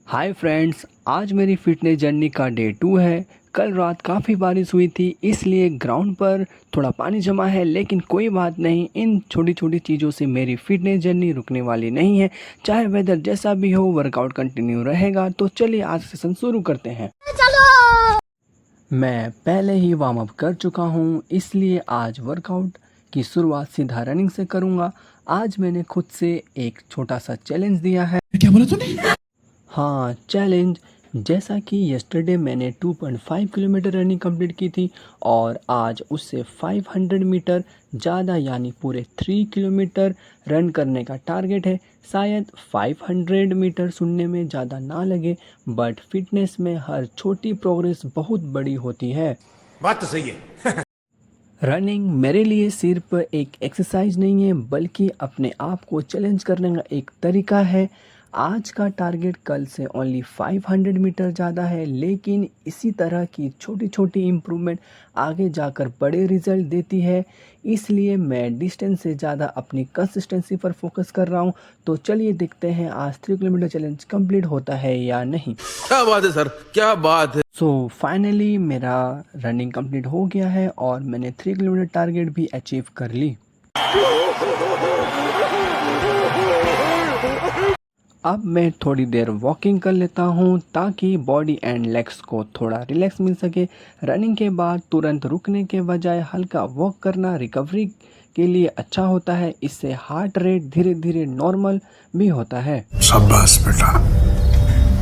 Hi friends, आज मेरी fitness journey का डे 2 है। कल रात काफ़ी बारिश हुई थी, इसलिए ग्राउंड पर थोड़ा पानी जमा है, लेकिन कोई बात नहीं। इन छोटी छोटी चीज़ों से मेरी फिटनेस जर्नी रुकने वाली नहीं है। चाहे वेदर जैसा भी हो, वर्कआउट कंटिन्यू रहेगा। तो चलिए आज सेशन शुरू करते हैं। चलो। मैं पहले ही वार्म अप कर चुका हूँ, इसलिए आज वर्कआउट की शुरुआत सीधा रनिंग से करूँगा। आज मैंने खुद से एक छोटा सा चैलेंज दिया है। क्या बोला तूने? हाँ, चैलेंज। जैसा कि यस्टरडे मैंने 2.5 किलोमीटर रनिंग कंप्लीट की थी और आज उससे 500 मीटर ज़्यादा यानी पूरे 3 किलोमीटर रन करने का टारगेट है। शायद 500 मीटर सुनने में ज़्यादा ना लगे, बट फिटनेस में हर छोटी प्रोग्रेस बहुत बड़ी होती है। बात तो सही है। रनिंग मेरे लिए सिर्फ एक एक्सरसाइज नहीं है, बल्कि अपने आप को चैलेंज करने का एक तरीका है। आज का टारगेट कल से ओनली 500 मीटर ज़्यादा है, लेकिन इसी तरह की छोटी छोटी इम्प्रूवमेंट आगे जाकर बड़े रिजल्ट देती है। इसलिए मैं डिस्टेंस से ज़्यादा अपनी कंसिस्टेंसी पर फोकस कर रहा हूँ। तो चलिए देखते हैं आज 3 किलोमीटर चैलेंज कंप्लीट होता है या नहीं। क्या बात है सर, क्या बात है। सो फाइनली मेरा रनिंग कंप्लीट हो गया है और मैंने 3 किलोमीटर टारगेट भी अचीव कर ली। अब मैं थोड़ी देर वॉकिंग कर लेता हूँ ताकि बॉडी एंड लेग्स को थोड़ा रिलैक्स मिल सके। रनिंग के बाद तुरंत रुकने के बजाय हल्का वॉक करना रिकवरी के लिए अच्छा होता है। इससे हार्ट रेट धीरे धीरे नॉर्मल भी होता है। शाबाश बेटा,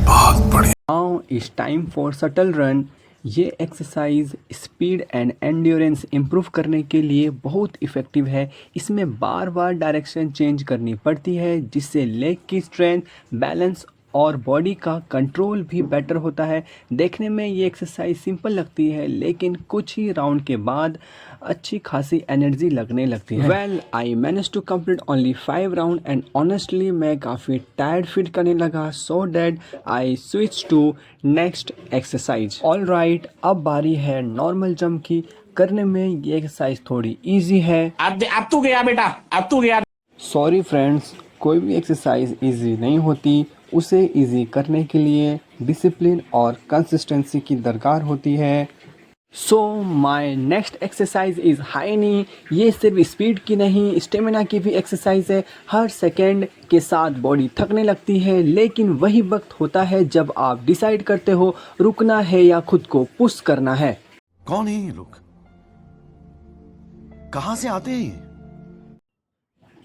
बहुत बढ़िया। Now it's time for shuttle run. ये exercise speed and endurance improve करने के लिए बहुत इफ़ेक्टिव है। इसमें बार बार डायरेक्शन चेंज करनी पड़ती है, जिससे लेग की स्ट्रेंथ, बैलेंस और बॉडी का कंट्रोल भी बेटर होता है। देखने में ये एक्सरसाइज सिंपल लगती है, लेकिन कुछ ही राउंड के बाद अच्छी खासी एनर्जी लगने लगती है। Well, I manage to complete only 5 round and honestly मैं काफ़ी टायर्ड फील करने लगा। So that I switch to next exercise. All right, अब बारी है नॉर्मल जंप की। करने में ये एक्सरसाइज थोड़ी ईजी है। अब तू गया बेटा, अब तू गया। सॉरी फ्रेंड्स, कोई भी एक्सरसाइज इजी नहीं होती। उसे इजी करने के लिए डिसिप्लिन और कंसिस्टेंसी की दरकार होती है। So my next exercise is high knee. ये सिर्फ स्पीड की नहीं, स्टेमिना की भी एक्सरसाइज है। हर सेकेंड के साथ बॉडी थकने लगती है, लेकिन वही वक्त होता है जब आप डिसाइड करते हो रुकना है या खुद को पुश करना है। कौन है ये लोग? कहां से आते हैं ये?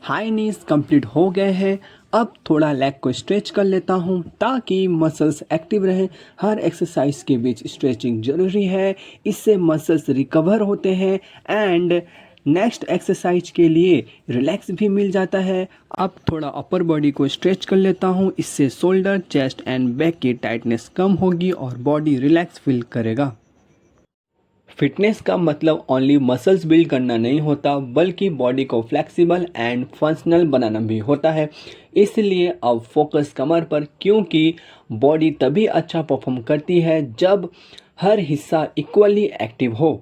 हाई नीज कंप्लीट हो गए हैं। अब थोड़ा लेग को स्ट्रेच कर लेता हूँ ताकि मसल्स एक्टिव रहें। हर एक्सरसाइज के बीच स्ट्रेचिंग जरूरी है, इससे मसल्स रिकवर होते हैं एंड नेक्स्ट एक्सरसाइज के लिए रिलैक्स भी मिल जाता है। अब थोड़ा अपर बॉडी को स्ट्रेच कर लेता हूँ, इससे शोल्डर, चेस्ट एंड बैक की टाइटनेस कम होगी और बॉडी रिलैक्स फील करेगा। फिटनेस का मतलब ओनली मसल्स बिल्ड करना नहीं होता, बल्कि बॉडी को फ्लेक्सिबल एंड फंक्शनल बनाना भी होता है। इसलिए अब फोकस कमर पर, क्योंकि बॉडी तभी अच्छा परफॉर्म करती है जब हर हिस्सा इक्वली एक्टिव हो।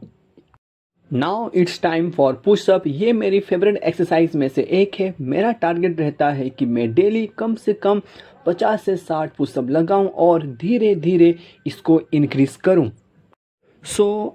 Now it's time for pushup. ये मेरी फेवरेट एक्सरसाइज में से एक है। मेरा टारगेट रहता है कि मैं डेली कम से कम 50 से 60 पुशअप लगाऊं और धीरे धीरे इसको इंक्रीज करूं।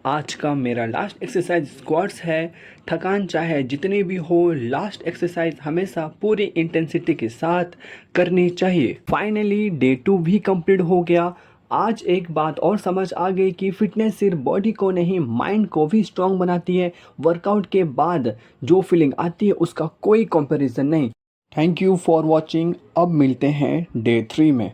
आज का मेरा लास्ट एक्सरसाइज स्क्वाट्स है। थकान चाहे जितनी भी हो, लास्ट एक्सरसाइज हमेशा पूरी इंटेंसिटी के साथ करनी चाहिए। फाइनली डे 2 भी कंप्लीट हो गया। आज एक बात और समझ आ गई कि फिटनेस सिर्फ बॉडी को नहीं, माइंड को भी स्ट्रांग बनाती है। वर्कआउट के बाद जो फीलिंग आती है उसका कोई कंपैरिजन नहीं। Thank you for watching. अब मिलते हैं डे 3 में।